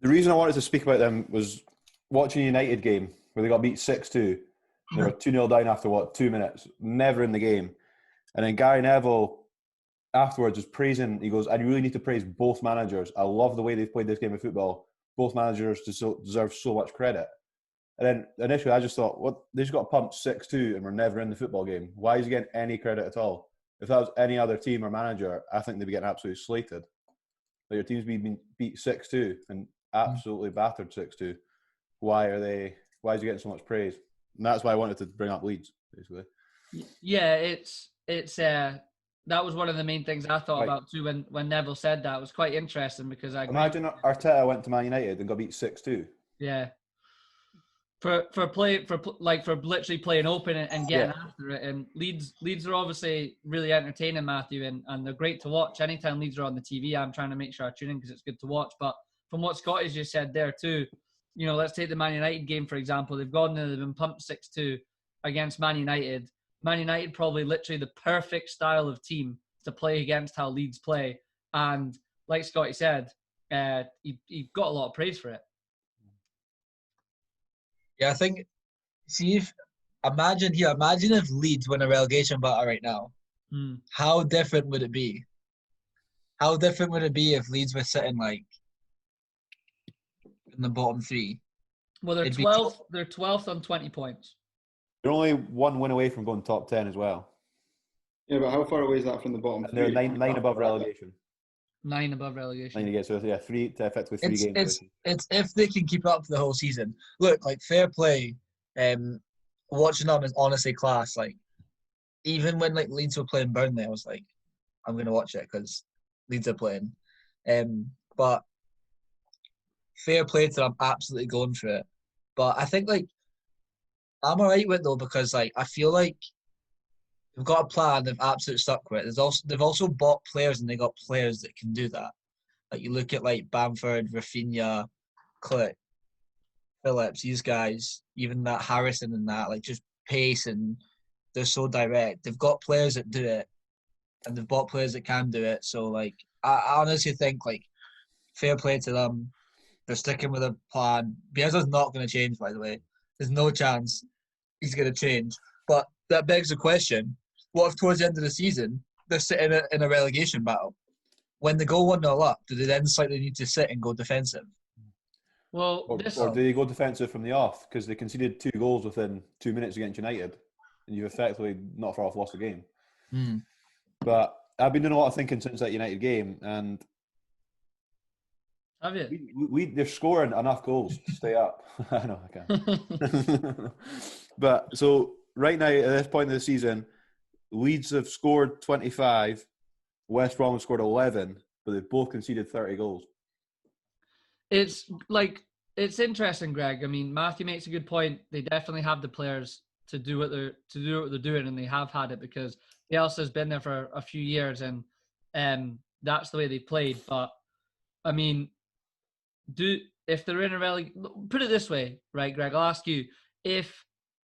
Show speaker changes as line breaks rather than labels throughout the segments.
The reason I wanted to speak about them was watching a United game where they got beat 6-2. They were 2-0 down after, 2 minutes? Never in the game. And then Gary Neville afterwards was praising, he goes, I really need to praise both managers. I love the way they've played this game of football. Both managers deserve so much credit. And then initially I just thought, what? They just got pumped 6-2 and we're never in the football game. Why is he getting any credit at all? If that was any other team or manager, I think they'd be getting absolutely slated. Like your team's been beat 6-2 and absolutely battered 6-2. Why is he getting so much praise? And that's why I wanted to bring up Leeds, basically.
Yeah, it's that was one of the main things I thought about too when Neville said that. It was quite interesting because I
imagine Arteta went to Man United and got beat 6-2.
Yeah. For literally playing open and getting after it. And Leeds are obviously really entertaining, Matthew, and they're great to watch. Anytime Leeds are on the TV, I'm trying to make sure I tune in because it's good to watch. But from what Scott has just said there too, let's take the Man United game, for example. They've gone and they've been pumped 6-2 against Man United. Man United probably literally the perfect style of team to play against how Leeds play. And like Scotty said, he got a lot of praise for it.
Yeah, I think, imagine if Leeds win a relegation battle right now. How different would it be? How different would it be if Leeds were sitting in the bottom three?
Well, they're 12th. They're 12th on 20 points.
They're only one win away from going top 10 as well.
Yeah, but how far away is that from the bottom three?
They're nine above relegation.
9 above relegation.
9 again, so effectively 3 games.
It's if they can keep up for the whole season. Look, fair play. Watching them is honestly class. Even when Leeds were playing Burnley, I was like, I'm gonna watch it because Leeds are playing. But fair play to them, absolutely going for it. But I think I'm alright with it though because I feel like they've got a plan. They've absolutely stuck with it. They've also bought players and they got players that can do that. You look at Bamford, Rafinha, Click, Phillips, these guys, even that Harrison and that, just pace, and they're so direct. They've got players that do it, and they've bought players that can do it. So I honestly think fair play to them. They're sticking with a plan. Bielsa's not going to change, by the way. There's no chance he's going to change. But that begs the question: what if towards the end of the season they're sitting in a relegation battle? When they go 1-0 up, do they then slightly need to sit and go defensive?
Well,
or do they go defensive from the off because they conceded 2 goals within 2 minutes against United, and you've effectively not far off lost the game. But I've been doing a lot of thinking since that United game, and
have you?
They're scoring enough goals to stay up. I know I can. But so right now at this point of the season, Leeds have scored 25, West Brom have scored 11, but they've both conceded 30 goals.
It's interesting, Greg. I mean, Matthew makes a good point. They definitely have the players to do what they're doing, and they have had it because Bielsa's been there for a few years, and that's the way they played. But I mean, if they're in a relegation, put it this way, right, Greg? I'll ask you: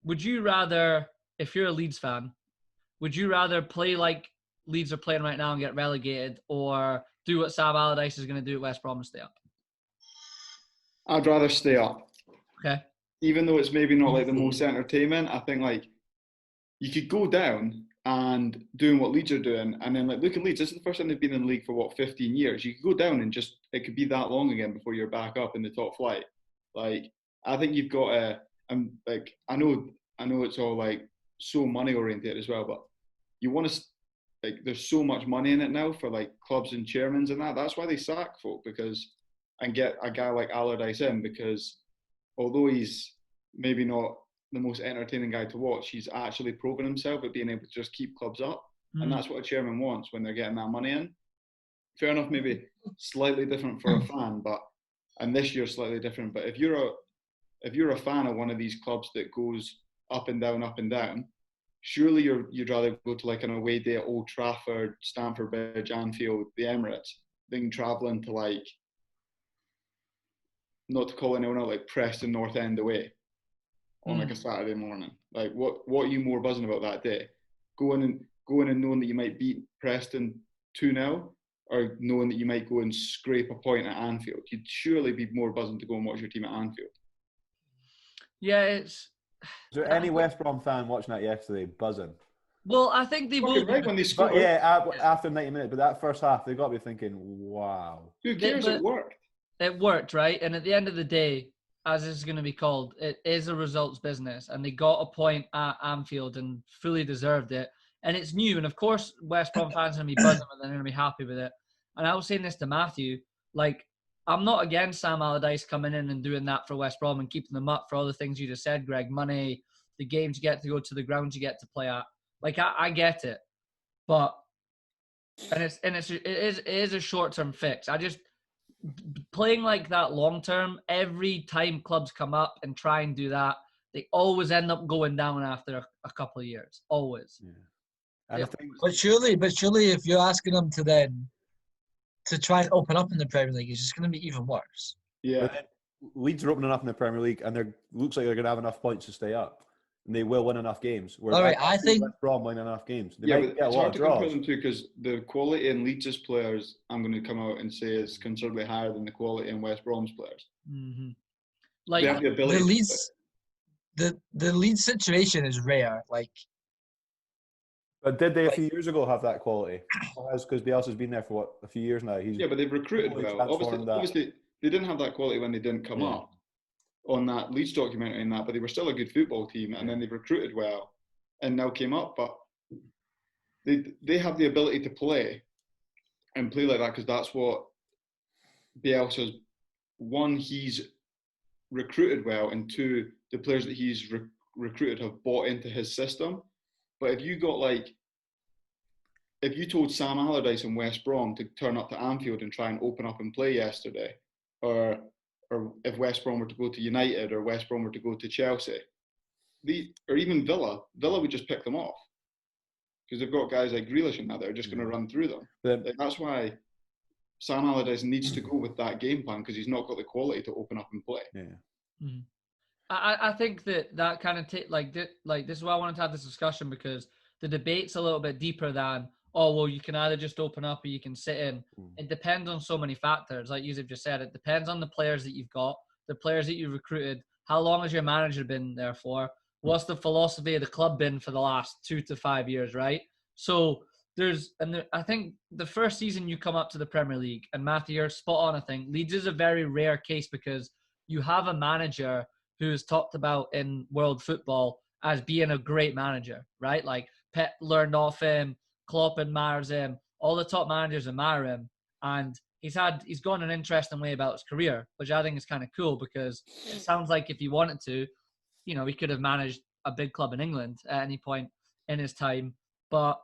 would you rather, if you're a Leeds fan, would you rather play like Leeds are playing right now and get relegated, or do what Sam Allardyce is going to do at West Brom and stay up?
I'd rather stay up.
Okay.
Even though it's maybe not the most entertainment, I think you could go down and doing what Leeds are doing, and then look at Leeds. This is the first time they've been in the league for 15 years. You could go down and it could be that long again before you're back up in the top flight. I think you've got to. I know it's all so money oriented as well, but you want to. There's so much money in it now for clubs and chairmans and that. That's why they sack folk and get a guy like Allardyce in, because although he's maybe not the most entertaining guy to watch, he's actually proven himself at being able to just keep clubs up. And that's what a chairman wants when they're getting that money in. Fair enough, maybe slightly different for a fan, and this year's slightly different. But if you're a fan of one of these clubs that goes up and down, surely you'd rather go to an away day at Old Trafford, Stamford Bridge, Anfield, the Emirates, than travelling to not to call anyone out, Preston North End away on a Saturday morning. What are you more buzzing about that day? Going and knowing that you might beat Preston 2-0, or knowing that you might go and scrape a point at Anfield, you'd surely be more buzzing to go and watch your team at Anfield.
Yeah, it's.
Is there any West Brom fan watching that yesterday buzzing?
Well, I think they will.
Fucking right when they
But
scored.
yeah, after 90 minutes, but that first half, they've got to be thinking, wow.
Who cares?
But
it worked.
It worked, right? And at the end of the day, as it's going to be called, it is a results business, and they got a point at Anfield and fully deserved it. And it's new, and of course, West Brom fans are going to be buzzing, and they're going to be happy with it. And I was saying this to Matthew, like, I'm not against Sam Allardyce coming in and doing that for West Brom and keeping them up for all the things you just said, Greg. Money, the games you get to go to, the grounds you get to play at. Like, I get it, but it is a short term fix. I just playing like that long term. Every time clubs come up and try and do that, they always end up going down after a couple of years. Always.
Yeah. And I think,
But surely, if you're asking them to try and open up in the Premier League, it's just going to be even worse.
Yeah.
Leeds are opening up in the Premier League, and they looks like they're going to have enough points to stay up, and they will win enough games.
All right, I think
West Brom win enough games. They
Yeah,
might
but
get a
it's
lot
hard
of
to compare
draws.
them to because the quality in Leeds' players, I'm going to come out and say, is considerably higher than the quality in West Brom's players.
Mm-hmm.
They have
Like
the ability.
the
to
Leeds, the Leeds situation is rare. Like,
But did they a few years ago have that quality? Because Bielsa's been there for what, a few years now. He's
Yeah, but they've recruited
totally
well.
transformed that.
Obviously, they didn't have that quality when they didn't come
Yeah.
up on that Leeds documentary and that, but they were still a good football team, and then they've recruited well and now came up. But they have the ability to play and play like that because that's what Bielsa's, one, he's recruited well, and two, the players that he's recruited have bought into his system. But if you told Sam Allardyce and West Brom to turn up to Anfield and try and open up and play yesterday, or if West Brom were to go to United or West Brom were to go to Chelsea, or even Villa would just pick them off because they've got guys like Grealish and that are just going to run through them. That's why Sam Allardyce needs to go with that game plan because he's not got the quality to open up and play.
Yeah.
Mm-hmm. I think that kind of this is why I wanted to have this discussion, because the debate's a little bit deeper than, oh, well, you can either just open up or you can sit in. It depends on so many factors. Like you've just said, it depends on the players that you've got, the players that you've recruited, how long has your manager been there for, what's the philosophy of the club been for the last 2 to 5 years, right? So I think the first season you come up to the Premier League, and Matthew, you're spot on, I think. Leeds is a very rare case because you have a manager who is talked about in world football as being a great manager, right? Like Pep learned off him, Klopp admires him, all the top managers admire him, and he's gone an interesting way about his career, which I think is kind of cool because it sounds like if he wanted to, he could have managed a big club in England at any point in his time, but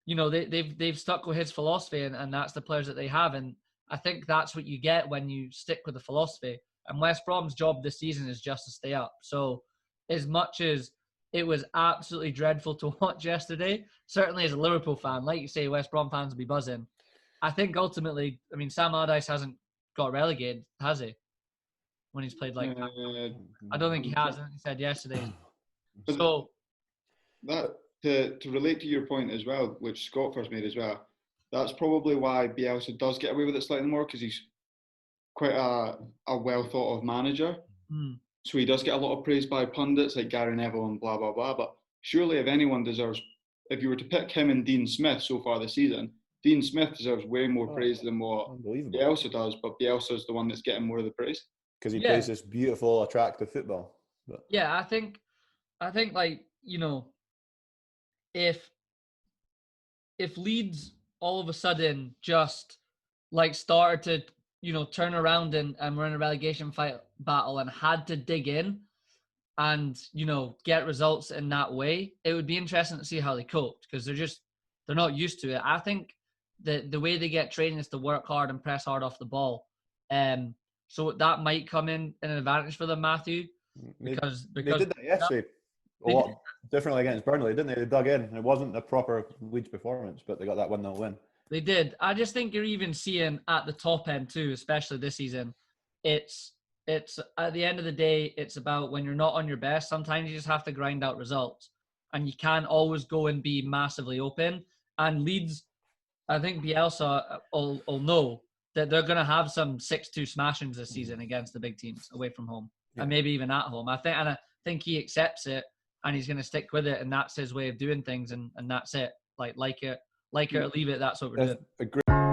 they've stuck with his philosophy, and that's the players that they have, and I think that's what you get when you stick with the philosophy. And West Brom's job this season is just to stay up. So as much as it was absolutely dreadful to watch yesterday, certainly as a Liverpool fan, like you say, West Brom fans will be buzzing. I think ultimately, Sam Allardyce hasn't got relegated, has he? When he's played like that. I don't think he has. I think he said yesterday. So
that to relate to your point as well, which Scott first made as well, that's probably why Bielsa does get away with it slightly more because he's quite a well thought of manager. So he does get a lot of praise by pundits like Gary Neville and blah blah blah. But surely, if anyone deserves, if you were to pick him and Dean Smith so far this season, Dean Smith deserves way more praise than what Bielsa does. But Bielsa's the one that's getting more of the praise
because he plays this beautiful, attractive football. But.
Yeah, I think like if Leeds all of a sudden just like started to turn around and were in a relegation battle and had to dig in and, get results in that way, it would be interesting to see how they coped because they're not used to it. I think the way they get training is to work hard and press hard off the ball. So that might come in an advantage for them, Matthew. Because
they did that yesterday a lot differently against Burnley, didn't they? They dug in. It wasn't a proper Leeds performance, but they got that 1-0 win.
They did. I just think you're even seeing at the top end too, especially this season. It's at the end of the day, it's about when you're not on your best. Sometimes you just have to grind out results, and you can't always go and be massively open. And Leeds I think Bielsa will know that they're going to have some 6-2 smashings this season against the big teams away from home, and maybe even at home. I think he accepts it, and he's going to stick with it, and that's his way of doing things, and that's it. Like it or leave it. That's what we're doing.